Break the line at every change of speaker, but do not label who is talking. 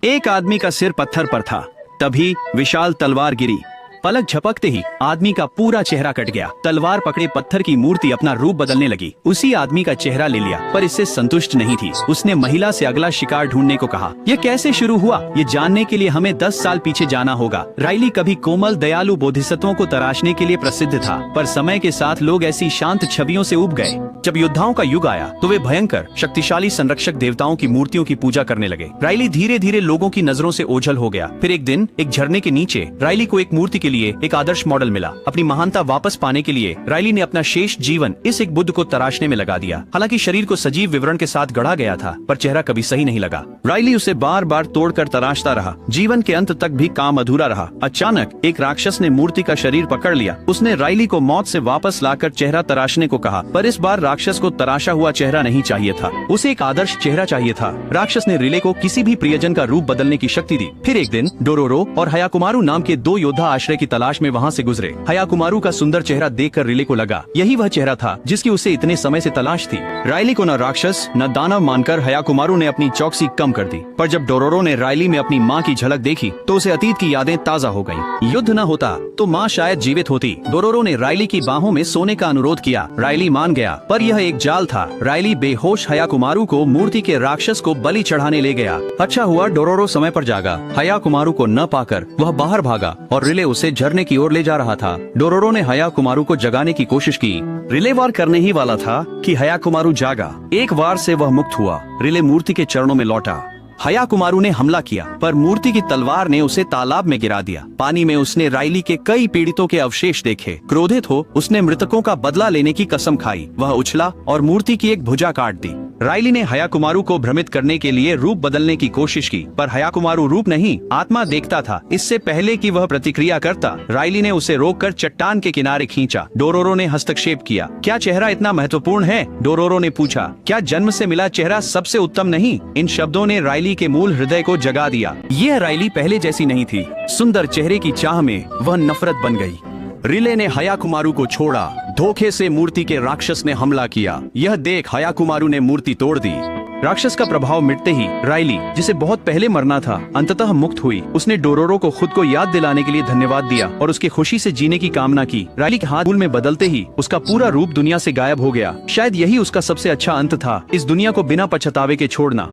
एक आदमी का सिर पत्थर पर था। तभी विशाल तलवार गिरी। पलक झपकते ही आदमी का पूरा चेहरा कट गया। तलवार पकड़े पत्थर की मूर्ति अपना रूप बदलने लगी। उसी आदमी का चेहरा ले लिया, पर इससे संतुष्ट नहीं थी। उसने महिला से अगला शिकार ढूंढने को कहा। यह कैसे शुरू हुआ, ये जानने के लिए हमें 10 साल पीछे जाना होगा। राइली कभी कोमल दयालु बोधिसत्वों को तराशने के लिए प्रसिद्ध था, पर समय के साथ लोग ऐसी शांत छवियों से उब गए। जब योद्धाओं का युग आया तो वे भयंकर शक्तिशाली संरक्षक देवताओं की मूर्तियों की पूजा करने लगे। राइली धीरे धीरे लोगों की नजरों से ओझल हो गया। फिर एक दिन एक झरने के नीचे राइली को एक मूर्ति के लिए एक आदर्श मॉडल मिला। अपनी महानता वापस पाने के लिए राइली ने अपना शेष जीवन इस एक बुद्ध को तराशने में लगा दिया। हालांकि शरीर को सजीव विवरण के साथ गढ़ा गया था, पर चेहरा कभी सही नहीं लगा। राइली उसे बार बार तोड़कर तराशता रहा। जीवन के अंत तक भी काम अधूरा रहा। अचानक एक राक्षस ने मूर्ति का शरीर पकड़ लिया। उसने राइली को मौत से वापस लाकर चेहरा तराशने को कहा, पर इस बार राक्षस को तराशा हुआ चेहरा नहीं चाहिए था, उसे एक आदर्श चेहरा चाहिए था। राक्षस ने रिले को किसी भी प्रियजन का रूप बदलने की शक्ति दी। फिर एक दिन डोरोरो और हयाकुमारू नाम के 2 योद्धा आश्रय की तलाश में वहाँ से गुजरे। हयाकुमारू का सुंदर चेहरा देखकर रिले को लगा यही वह चेहरा था जिसकी उसे इतने समय से तलाश थी। राइली को न राक्षस न दानव मानकर हयाकुमारू ने अपनी चौकसी कम कर दी, पर जब डोरोरो ने राइली में अपनी माँ की झलक देखी तो उसे अतीत की यादें ताजा हो गयी। युद्ध न होता तो माँ शायद जीवित होती। डोरोरो ने राइली की बाहों में सोने का अनुरोध किया। राइली मान गया, पर यह एक जाल था। राइली बेहोश हयाकुमारू को मूर्ति के राक्षस को बलि चढ़ाने ले गया। अच्छा हुआ डोरोरो समय पर जागा। हयाकुमारू को न पाकर वह बाहर भागा और रिले उसे झरने की ओर ले जा रहा था। डोरोरो ने हयाकुमारू को जगाने की कोशिश की। रिले वार करने ही वाला था कि हयाकुमारू जागा। एक वार से वह मुक्त हुआ। रिले मूर्ति के चरणों में लौटा। हयाकुमारू ने हमला किया, पर मूर्ति की तलवार ने उसे तालाब में गिरा दिया। पानी में उसने राइली के कई पीड़ितों के अवशेष देखे। क्रोधित हो उसने मृतकों का बदला लेने की कसम खाई। वह उछला और मूर्ति की एक भुजा काट दी। राइली ने हयाकुमारू को भ्रमित करने के लिए रूप बदलने की कोशिश की, पर हयाकुमारू रूप नहीं आत्मा देखता था। इससे पहले कि वह प्रतिक्रिया करता, राइली ने उसे रोककर चट्टान के किनारे खींचा। डोरोरो ने हस्तक्षेप किया। क्या चेहरा इतना महत्वपूर्ण है? डोरोरो ने पूछा। क्या जन्म से मिला चेहरा सबसे उत्तम नहीं? इन शब्दों ने राइली के मूल हृदय को जगा दिया। यह राइली पहले जैसी नहीं थी। सुंदर चेहरे की चाह में वह नफरत बन गई। रिले ने हयाकुमारू को छोड़ा। धोखे से मूर्ति के राक्षस ने हमला किया। यह देख हयाकुमारू ने मूर्ति तोड़ दी। राक्षस का प्रभाव मिटते ही राइली, जिसे बहुत पहले मरना था, अंततः मुक्त हुई। उसने डोरोरो को खुद को याद दिलाने के लिए धन्यवाद दिया और उसकी खुशी से जीने की कामना की। राइली के हाथ धूल में बदलते ही उसका पूरा रूप दुनिया से गायब हो गया। शायद यही उसका सबसे अच्छा अंत था, इस दुनिया को बिना पछतावे के छोड़ना।